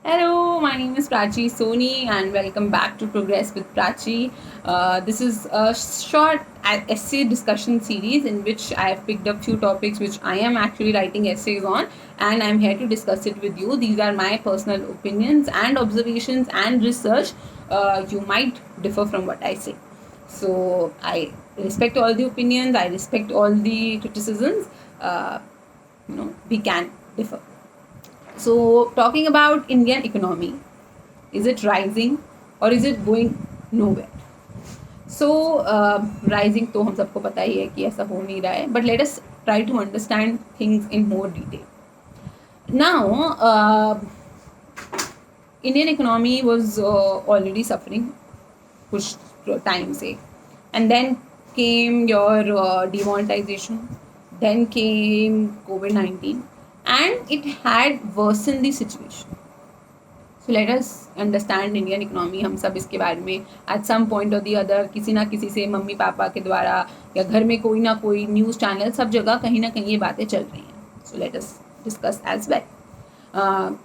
Hello, my name is Prachi Soni, and welcome back to Progress with Prachi. This is a short essay discussion series in which I have picked up few topics which I am actually writing essays on, and I'm here to discuss it with you. These are my personal opinions and observations and research. You might differ from what I say. So I respect all the opinions, I respect all the criticisms. We can differ. So, talking about Indian economy, is it rising or is it going nowhere? So, rising तो हम सबको पता ही है कि ऐसा हो नहीं रहा है, but let us try to understand things in more detail. Now, Indian economy was already suffering कुछ time से, and then came your demonetization, then came COVID-19, and it had worsened the situation. So let us understand Indian economy. हम सब इसके बारे में at some point or the other किसी ना किसी से मम्मी पापा के द्वारा या घर में कोई ना कोई न्यूज़ चैनल सब जगह कहीं ना कहीं ये बातें चल रही हैं. So let us discuss as well.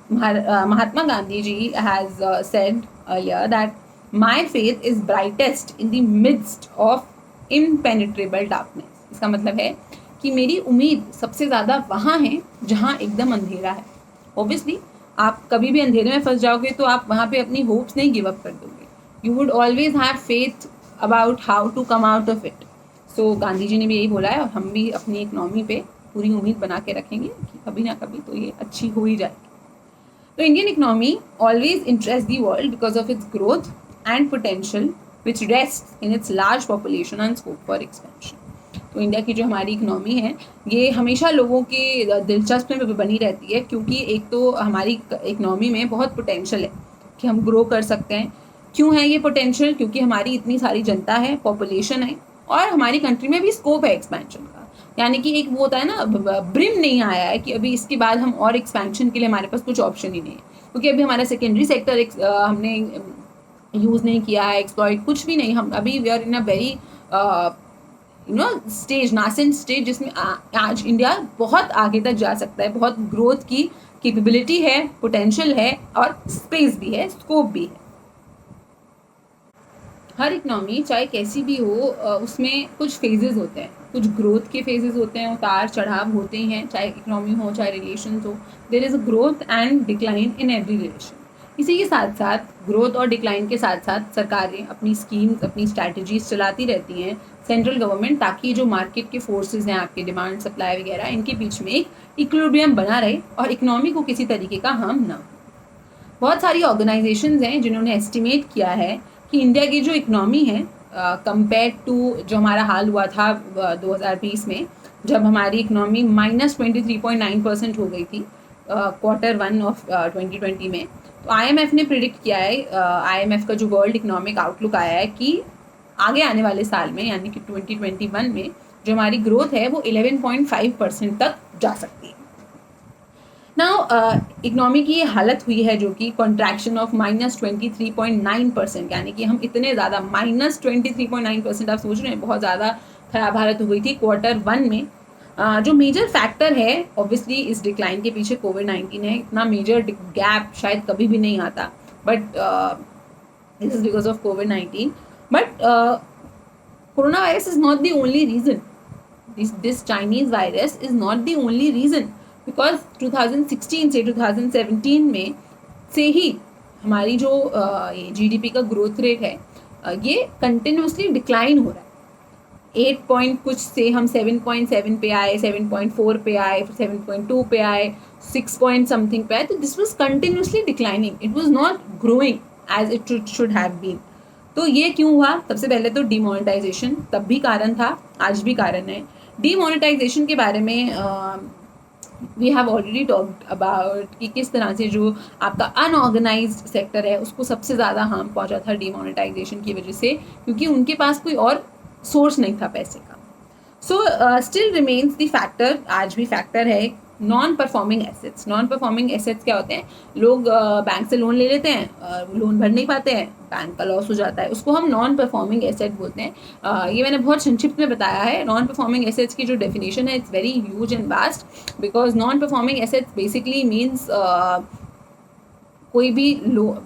Mahatma Gandhi ji has said earlier that my faith is brightest in the midst of impenetrable darkness. इसका मतलब है कि मेरी उम्मीद सबसे ज़्यादा वहाँ है जहाँ एकदम अंधेरा है. Obviously आप कभी भी अंधेरे में फंस जाओगे तो आप वहाँ पे अपनी होप्स नहीं गिव अप कर दोगे. You would always have faith about how to come out of it. So Gandhi ji ने भी यही बोला है और हम भी अपनी इकनॉमी पे पूरी उम्मीद बना के रखेंगे कि कभी ना कभी तो ये अच्छी हो ही जाएगी. तो Indian economy always interest the world because of its growth and potential which rest in its large population and scope for expansion. तो इंडिया की जो हमारी इकनॉमी है ये हमेशा लोगों के दिलचस्प में बनी रहती है क्योंकि एक तो हमारी इकनॉमी में बहुत पोटेंशियल है कि हम ग्रो कर सकते हैं. क्यों है ये पोटेंशियल? क्योंकि हमारी इतनी सारी जनता है, पॉपुलेशन है और हमारी कंट्री में भी स्कोप है एक्सपेंशन का. यानी कि एक वो होता है ना, ब्रिम नहीं आया है कि अभी इसके बाद हम और एक्सपेंशन के लिए हमारे पास कुछ ऑप्शन ही नहीं है क्योंकि अभी हमारा सेकेंडरी सेक्टर हमने यूज़ नहीं किया है, एक्सप्लॉइट कुछ भी नहीं. हम अभी we are in a very stage, nascent stage जिसमें आज इंडिया बहुत आगे तक जा सकता है. बहुत ग्रोथ की कैपेबिलिटी है, पोटेंशियल है और स्पेस भी है, स्कोप भी है. हर इकनॉमी चाहे कैसी भी हो उसमें कुछ फेजेस होते हैं, कुछ ग्रोथ के फेजेस होते हैं, उतार चढ़ाव होते ही हैं. चाहे इकनॉमी हो चाहे रिलेशन हो, there is a growth and decline in every relation. इसी के साथ साथ ग्रोथ और डिक्लाइन के साथ साथ सरकारें अपनी स्कीम्स, अपनी स्ट्रैटेजीज चलाती रहती हैं, सेंट्रल गवर्नमेंट, ताकि जो मार्केट के फोर्सेस हैं, आपके डिमांड सप्लाई वगैरह, इनके बीच में एक इक्विलिब्रियम बना रहे और इकनॉमी को किसी तरीके का हार्म ना. बहुत सारी ऑर्गेनाइजेशंस हैं जिन्होंने एस्टिमेट किया है कि इंडिया की जो इकनॉमी है कंपेयर टू जो हमारा हाल हुआ था 2020 में, जब हमारी इकनॉमी -23.9% हो गई थी Q1 ऑफ 2020 में. तो IMF ने प्रिडिक्ट किया है, IMF का जो वर्ल्ड इकोनॉमिक आउटलुक आया है कि आगे आने वाले साल में यानी कि 2021 में जो हमारी ग्रोथ है वो 11.5% तक जा सकती है. नाउ इकनॉमी की ये हालत हुई है जो कि कॉन्ट्रैक्शन ऑफ -23.9%, यानी कि हम इतने ज़्यादा -23.9%, आप सोच रहे हैं बहुत ज़्यादा खराब हालत हो गई थी Q1 में. जो मेजर फैक्टर है ऑब्वियसली इस डिक्लाइन के पीछे कोविड-19 है. इतना मेजर गैप शायद कभी भी नहीं आता, but this is because of कोविड-19. But corona virus is not the only reason. This Chinese virus is not the only reason, because 2016 से 2017 में से ही हमारी जो ये GDP का ग्रोथ रेट है ये कंटिन्यूसली डिक्लाइन हो रहा है. 8 पॉइंट कुछ से हम 7.7 पे आए, 7.4 पे आए, 7.2 पे आए, 6 पॉइंट समथिंग पे आए. तो this was continuously declining, it was not growing as it should have been. तो ये क्यों हुआ? सबसे पहले तो डीमोनेटाइजेशन तब भी कारण था, आज भी कारण है. डीमोनेटाइजेशन के बारे में we have already talked about कि किस तरह से जो आपका अनऑर्गेनाइज्ड सेक्टर है उसको सबसे ज़्यादा हार्म पहुंचा था डीमोनेटाइजेशन की वजह से, क्योंकि उनके पास कोई और सोर्स नहीं था पैसे का. So still remains the factor, आज भी फैक्टर है, non performing assets. Non performing assets क्या होते हैं? लोग बैंक से लोन ले लेते हैं, लोन भर नहीं पाते हैं, बैंक का लॉस हो जाता है, उसको हम नॉन परफॉर्मिंग एसेट बोलते हैं. ये मैंने बहुत संक्षिप्त में बताया है. नॉन परफॉर्मिंग एसेट्स की जो डेफिनेशन है it's very huge and vast, because non performing assets basically means कोई भी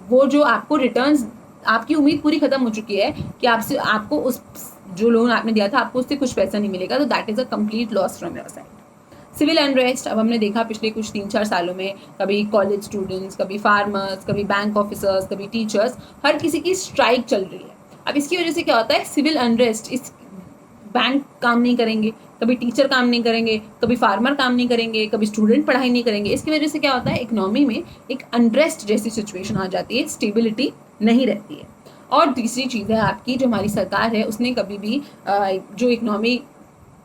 वो जो आपको रिटर्न्स, आपकी उम्मीद पूरी खत्म हो चुकी है कि आपको उस जो लोन आपने दिया था आपको उससे कुछ पैसा नहीं मिलेगा, तो that is a complete loss from your side. Civil unrest, अब हमने देखा पिछले कुछ 3-4 सालों में, कभी कॉलेज स्टूडेंट्स, कभी फार्मर्स, कभी बैंक ऑफिसर्स, कभी टीचर्स, हर किसी की स्ट्राइक चल रही है। अब इसकी वजह से क्या होता है, सिविल अनरेस्ट, इस बैंक काम नहीं करेंगे, कभी टीचर काम नहीं करेंगे, कभी फार्मर काम नहीं करेंगे, कभी स्टूडेंट पढ़ाई नहीं करेंगे। इसकी वजह से क्या होता है, इकोनॉमी में एक अनरेस्ट जैसी सिचुएशन आ जाती है, स्टेबिलिटी नहीं रहती है। और तीसरी चीज़ है आपकी, जो हमारी सरकार है उसने कभी भी जो इकोनॉमी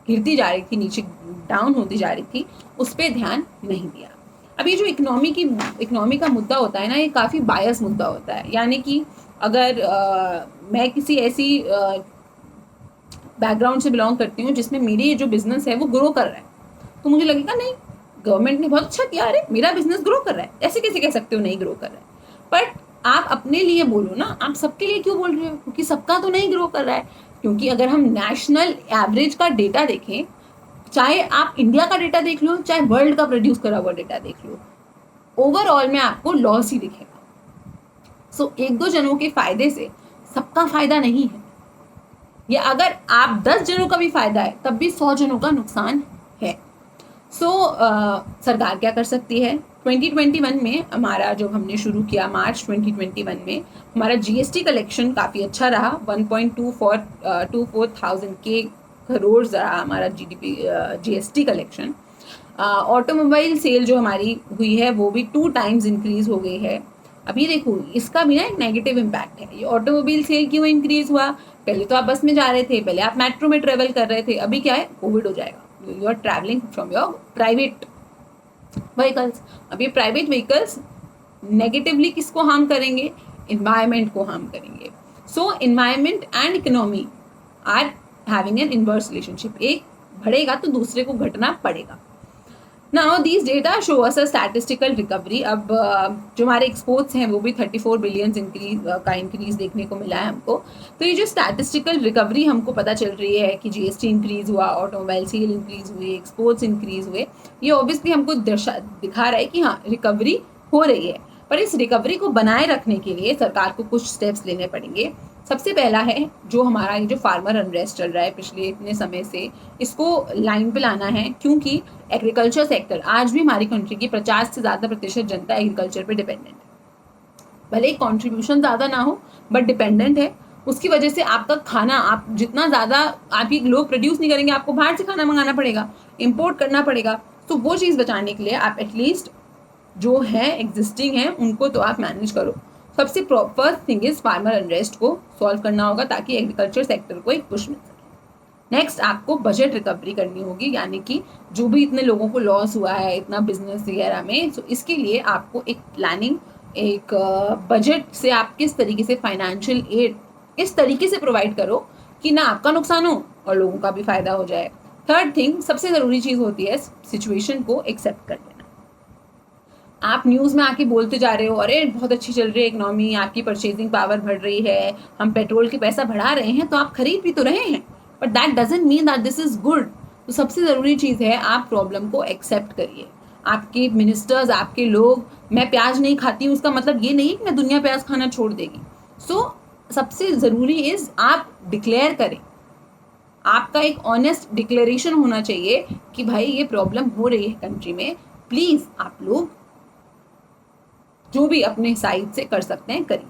गिरती जा रही थी, नीचे डाउन होती जा रही थी, उस पर ध्यान नहीं दिया। अब ये जो इकोनॉमी का मुद्दा होता है ना, ये काफ़ी बायस मुद्दा होता है। यानी कि अगर मैं किसी ऐसी बैकग्राउंड से बिलोंग करती हूँ जिसमें मेरी जो बिजनेस है वो ग्रो कर रहा है, तो मुझे लगेगा नहीं, गवर्नमेंट ने बहुत अच्छा किया, अरे मेरा बिजनेस ग्रो कर रहा है, ऐसे कैसे कह सकते हो नहीं ग्रो कर रहा है। बट आप अपने लिए बोलो ना, आप सबके लिए क्यों बोल रहे हो, क्योंकि सबका तो नहीं ग्रो कर रहा है। क्योंकि अगर हम नेशनल एवरेज का डेटा देखें, चाहे आप इंडिया का डेटा देख लो, चाहे वर्ल्ड का प्रोड्यूस करा हुआ डेटा देख लो, ओवरऑल में आपको लॉस ही दिखेगा। सो एक दो जनों के फायदे से सबका फायदा नहीं है, या अगर आप 10 जनों का भी फायदा है तब भी 100 जनों का नुकसान है। सो सरकार क्या कर सकती है, 2021 में हमारा जब हमने शुरू किया मार्च 2021 में, हमारा जीएसटी कलेक्शन काफ़ी अच्छा रहा, 1.24 के करोड़ रहा हमारा जीएसटी कलेक्शन। ऑटोमोबाइल सेल जो हमारी हुई है वो भी 2 टाइम्स इंक्रीज हो गई है। अभी देखो इसका भी ना एक नेगेटिव इम्पैक्ट है। ये ऑटोमोबाइल सेल क्यों इंक्रीज हुआ, पहले तो आप बस में जा रहे थे, पहले आप मेट्रो में ट्रेवल कर रहे थे, अभी क्या है, कोविड हो जाएगा, you are travelling from your private vehicles. अब ये प्राइवेट व्हीकल्स नेगेटिवली किसको हार्म करेंगे, इन्वायरमेंट को हार्म करेंगे। So environment and economy are having an inverse relationship, एक बढ़ेगा तो दूसरे को घटना पड़ेगा। Now these data show us a statistical recovery. अब जो हमारे एक्सपोर्ट्स हैं वो भी 34 बिलियन इंक्रीज देखने को मिला है हमको। तो ये जो स्टैटिस्टिकल रिकवरी हमको पता चल रही है कि जीएसटी इंक्रीज हुआ, ऑटोमोबाइल सेल इंक्रीज हुई, एक्सपोर्ट्स इंक्रीज हुए, ये ऑब्वियसली हमको दिखा रहा है कि हाँ रिकवरी हो रही है। पर इस रिकवरी को बनाए रखने के लिए सरकार को कुछ स्टेप्स लेने पड़ेंगे। सबसे पहला है जो हमारा ये जो फार्मर अनरेस्ट चल रहा है पिछले इतने समय से, इसको लाइन पे लाना है, क्योंकि एग्रीकल्चर सेक्टर आज भी हमारी कंट्री की 50 से ज़्यादा प्रतिशत जनता एग्रीकल्चर पे डिपेंडेंट है। भले कॉन्ट्रीब्यूशन ज़्यादा ना हो बट डिपेंडेंट है। उसकी वजह से आपका खाना, आप जितना ज़्यादा आप ही लोग प्रोड्यूस नहीं करेंगे, आपको बाहर से खाना मंगाना पड़ेगा, इम्पोर्ट करना पड़ेगा। तो वो चीज़ बचाने के लिए आप एटलीस्ट जो है एग्जिस्टिंग है उनको तो आप मैनेज करो। सबसे first thing is farmer unrest को सॉल्व करना होगा ताकि एग्रीकल्चर सेक्टर को एक पुश मिल सके। नेक्स्ट आपको बजट रिकवरी करनी होगी, यानी कि जो भी इतने लोगों को लॉस हुआ है इतना बिजनेस वगैरह में, तो इसके लिए आपको एक प्लानिंग, एक बजट से आप किस तरीके से फाइनेंशियल एड इस तरीके से प्रोवाइड करो कि ना आपका नुकसान हो और लोगों का भी फायदा हो जाए। थर्ड थिंग, सबसे ज़रूरी चीज़ होती है सिचुएशन को एक्सेप्ट कर लेना। आप न्यूज़ में आके बोलते जा रहे हो अरे बहुत अच्छी चल रही है इकोनॉमी, आपकी परचेजिंग पावर बढ़ रही है, हम पेट्रोल के पैसा बढ़ा रहे हैं, तो आप खरीद भी तो रहे हैं, but that doesn't mean that this is good. तो सबसे ज़रूरी चीज़ है आप प्रॉब्लम को एक्सेप्ट करिए। आपके मिनिस्टर्स, आपके लोग, मैं प्याज नहीं खाती हूँ उसका मतलब ये नहीं कि मैं दुनिया प्याज खाना छोड़ देगी। सो सबसे ज़रूरी इज़ आप डिक्लेयर करें, आपका एक ऑनेस्ट डिक्लेरेशन होना चाहिए कि भाई ये प्रॉब्लम हो रही है कंट्री में, प्लीज़ आप लोग जो भी अपने साइड से कर सकते हैं करिए।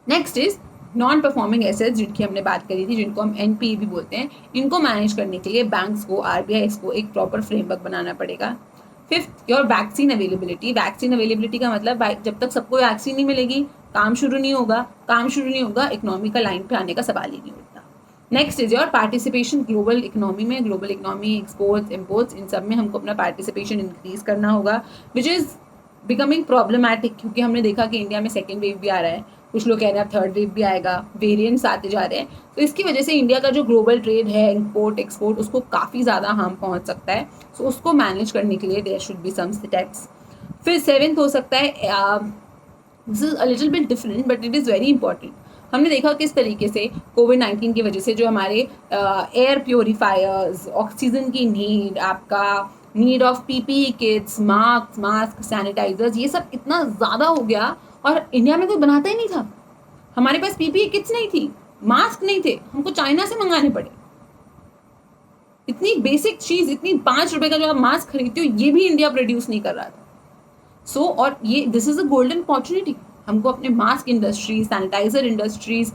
Next is non performing assets, जिनकी हमने बात करी थी, जिनको हम एनपीए भी बोलते हैं। इनको मैनेज करने के लिए बैंक्स को, आरबीआई को एक प्रॉपर फ्रेमवर्क बनाना पड़ेगा। Fifth, your vaccine availability. Vaccine availability का मतलब जब तक सबको वैक्सीन नहीं मिलेगी काम शुरू नहीं होगा, इकोनॉमी का लाइन पे आने का सवाल ही नहीं उठता। Next is your participation global economy में। ग्लोबल इकोनॉमी, एक्सपोर्ट्स, इम्पोर्ट्स, इन सब में हमको अपना पार्टिसिपेशन इंक्रीज करना होगा, विच इज़ बिकमिंग प्रॉब्लमैटिक, क्योंकि हमने देखा कि इंडिया में सेकेंड वेव भी आ रहा है, कुछ लोग कह रहे हैं अब थर्ड वेव भी आएगा, वेरिएंट्स आते जा रहे हैं। तो इसकी वजह से इंडिया का जो ग्लोबल ट्रेड है, इम्पोर्ट एक्सपोर्ट, उसको काफ़ी ज़्यादा हार्म पहुंच सकता है। सो उसको मैनेज करने के लिए there should be some steps. फिर सेवेंथ हो सकता है, this is a little bit different but it is very important. हमने देखा किस तरीके से कोविड-19 की वजह से जो हमारे एयर प्योरीफायर्स, ऑक्सीजन की नीड, आपका need of PPE kits, masks, sanitizers, ये सब इतना ज़्यादा हो गया और इंडिया में कोई बनाता ही नहीं था। हमारे पास पीपीई किट्स नहीं थी, मास्क नहीं थे, हमको चाइना से मंगाने पड़े। इतनी बेसिक चीज़, इतनी 5 रुपए का जो आप मास्क खरीदते हो, ये भी इंडिया प्रोड्यूस नहीं कर रहा था। और ये this is a golden opportunity. हमको अपने मास्क इंडस्ट्रीज, सैनिटाइजर इंडस्ट्रीज,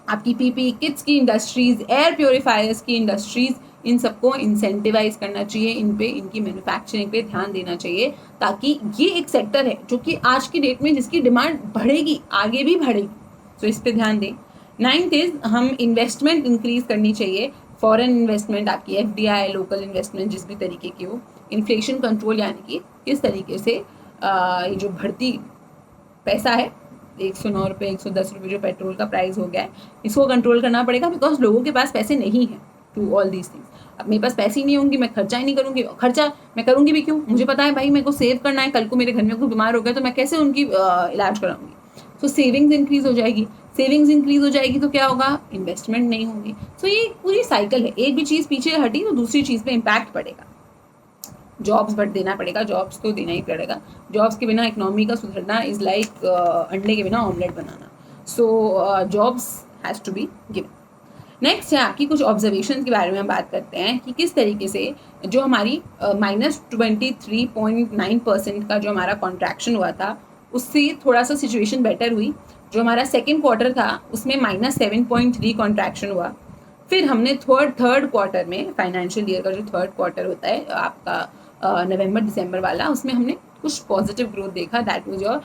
आपकी पीपीई किट्स की इंडस्ट्रीज, एयर प्योरीफायर्स की इंडस्ट्रीज, इन सबको इंसेंटिवाइज करना चाहिए, इन पे इनकी मैन्युफैक्चरिंग पे ध्यान देना चाहिए, ताकि ये एक सेक्टर है जो कि आज की डेट में जिसकी डिमांड बढ़ेगी, आगे भी बढ़ेगी, तो इस पे ध्यान दें। 9th इज हम इन्वेस्टमेंट इंक्रीज करनी चाहिए, फॉरेन इन्वेस्टमेंट, आपकी एफडीआई, लोकल इन्वेस्टमेंट जिस भी तरीके की हो। इन्फ्लेशन कंट्रोल, यानी कि किस तरीके से ये जो बढ़ती पैसा है, 109 रुपये, 110 रुपये जो पेट्रोल का प्राइस हो गया है, इसको कंट्रोल करना पड़ेगा, बिकॉज लोगों के पास पैसे नहीं हैं टू ऑल दीज थिंग्स। अब मेरे पास पैसे ही नहीं होंगे, मैं खर्चा ही नहीं करूँगी, खर्चा मैं करूँगी भी क्यों? मुझे पता है भाई मेरे को सेव करना है, कल को मेरे घर में कोई बीमार हो गया तो मैं कैसे उनकी इलाज कराऊंगी? तो सेविंग्स इंक्रीज हो जाएगी, सेविंग्स इंक्रीज हो जाएगी तो क्या होगा? इन्वेस्टमेंट नहीं होगी। सो ये पूरी साइकिल है, एक भी चीज़ पीछे हटी तो दूसरी चीज़ पे इम्पैक्ट पड़ेगा। जॉब्स बढ़ देना पड़ेगा, जॉब्स तो देना ही पड़ेगा। जॉब्स के बिना इकोनॉमी का सुधरना इज़ लाइक अंडे के बिना ऑमलेट बनाना। So jobs has to be given. Next है आपकी कुछ ऑब्जर्वेशन के बारे में हम बात करते हैं कि किस तरीके से जो हमारी -23.9% का जो हमारा कॉन्ट्रैक्शन हुआ था, उससे थोड़ा सा सिचुएशन बेटर हुई। जो हमारा सेकेंड क्वार्टर था उसमें -7.3 कॉन्ट्रैक्शन हुआ। फिर हमने थर्ड क्वार्टर में, फाइनेंशियल ईयर का जो थर्ड क्वार्टर होता है आपका नवंबर दिसंबर वाला, उसमें हमने कुछ पॉजिटिव ग्रोथ देखा, दैट वाज योर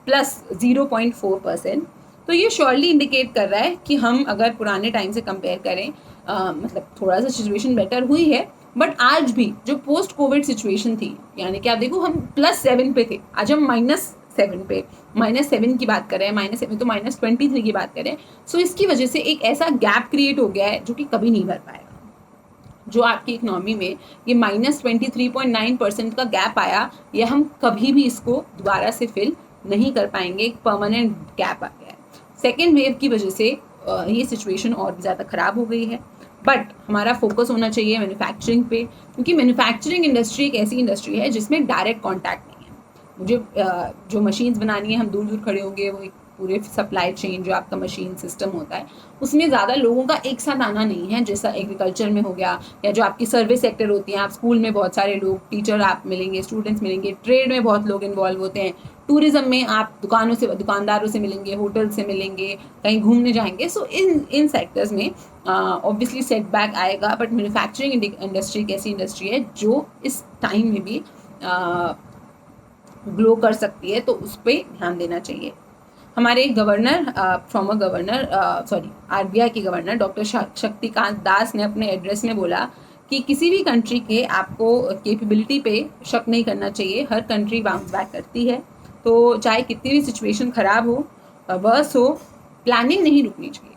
+0.4%। तो ये श्योरली इंडिकेट कर रहा है कि हम अगर पुराने टाइम से कंपेयर करें, मतलब थोड़ा सा सिचुएशन बेटर हुई है, बट आज भी जो पोस्ट कोविड सिचुएशन थी, यानी कि आप देखो हम +7 पे थे, आज हम -7 पे, -7 की बात करें, -7 तो -23 की बात करें। सो इसकी वजह से एक ऐसा गैप क्रिएट हो गया है जो कि कभी नहीं भर पाएगा। जो आपकी इकोनॉमी में ये -23.9% का गैप आया, ये हम कभी भी इसको दोबारा से फिल नहीं कर पाएंगे, एक परमानेंट गैप आ गया है। सेकेंड वेव की वजह से ये सिचुएशन और भी ज़्यादा ख़राब हो गई है, बट हमारा फोकस होना चाहिए मैन्युफैक्चरिंग पे, क्योंकि मैन्युफैक्चरिंग इंडस्ट्री एक ऐसी इंडस्ट्री है जिसमें डायरेक्ट कॉन्टैक्ट नहीं है। मुझे जो मशीन्स बनानी है, हम दूर दूर खड़े होंगे, वो एक पूरे सप्लाई चेन जो आपका मशीन सिस्टम होता है, उसमें ज़्यादा लोगों का एक साथ आना नहीं है, जैसा एग्रीकल्चर में हो गया, या जो आपकी सर्विस सेक्टर होती है, आप स्कूल में बहुत सारे लोग, टीचर आप मिलेंगे, स्टूडेंट्स मिलेंगे, ट्रेड में बहुत लोग इन्वॉल्व होते हैं, टूरिज्म में आप दुकानदारों से मिलेंगे, होटल से मिलेंगे, कहीं घूमने जाएंगे। सो इन सेक्टर्स में ऑब्वियसली सेटबैक आएगा, बट मैन्युफैक्चरिंग इंडस्ट्री एक ऐसी इंडस्ट्री है जो इस टाइम में भी ग्लो कर सकती है, तो उस पर ध्यान देना चाहिए। हमारे गवर्नर, फॉर्मर गवर्नर, आरबीआई के गवर्नर डॉक्टर शक्तिकांत दास ने अपने एड्रेस में बोला कि किसी भी कंट्री के आपको कैपेबिलिटी पे शक नहीं करना चाहिए, हर कंट्री बाउंस बैक करती है। तो चाहे कितनी भी सिचुएशन ख़राब हो, वर्स हो, प्लानिंग नहीं रुकनी चाहिए।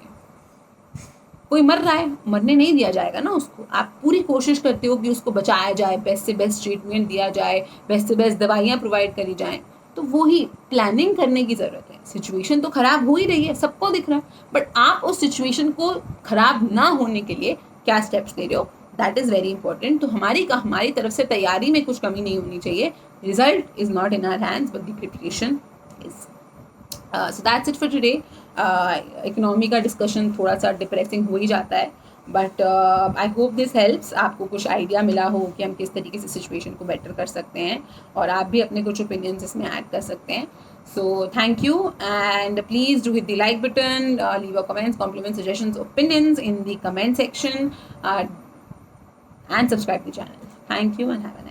कोई मर रहा है, मरने नहीं दिया जाएगा ना उसको। आप पूरी कोशिश करते हो कि उसको बचाया जाए, बेस्ट से बेस्ट ट्रीटमेंट दिया जाए, बेस्ट से बेस्ट दवाइयाँ प्रोवाइड करी जाएँ, तो वही प्लानिंग करने की ज़रूरत है। सिचुएशन तो ख़राब हो ही रही है, सबको दिख रहा है, बट आप उस सिचुएशन को ख़राब ना होने के लिए क्या स्टेप्स ले रहे हो, दैट इज़ वेरी इंपॉर्टेंट। तो हमारी तरफ से तैयारी में कुछ कमी नहीं होनी चाहिए। Result is not in our hands but the preparation is. So that's it for today. Economy का डिस्कशन थोड़ा सा डिप्रेसिंग हो ही जाता है, but I hope this helps. आपको कुछ आइडिया मिला हो कि हम किस तरीके से सिचुएशन को बेटर कर सकते हैं, और आप भी अपने कुछ ओपिनियंस इसमें ऐड कर सकते हैं। So thank you, and please do hit the like button, leave your comments, compliments, suggestions, opinions in the comment section, and subscribe to the channel. Thank you and have a nice day.